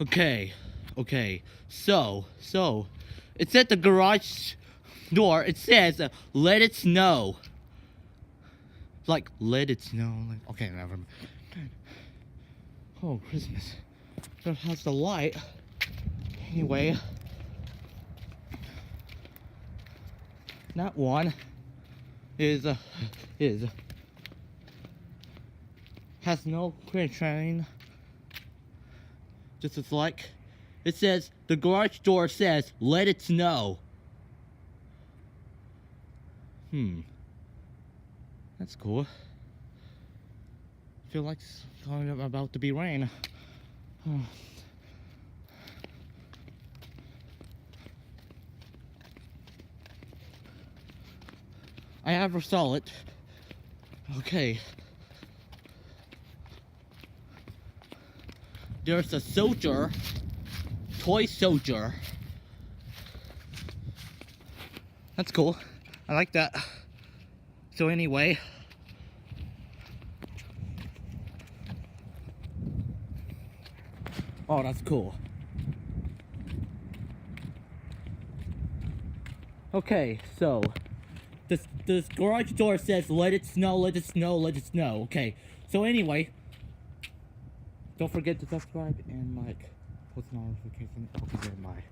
Okay, so, it's at the garage door. It says, let it snow. Like, let it snow. Like, okay, never mind. Oh, Christmas. That has the light. Anyway. That one has no clear train. Just as like, it says, the garage door says, let it snow. That's cool. Feel like it's kind of about to be rain. I ever saw it. Okay. There's a soldier. Toy soldier. That's cool. I like that. So anyway. Oh, that's cool. Okay, so this garage door says let it snow, let it snow, let it snow. Okay, so anyway, don't forget to subscribe and like post notification. Okay, bye.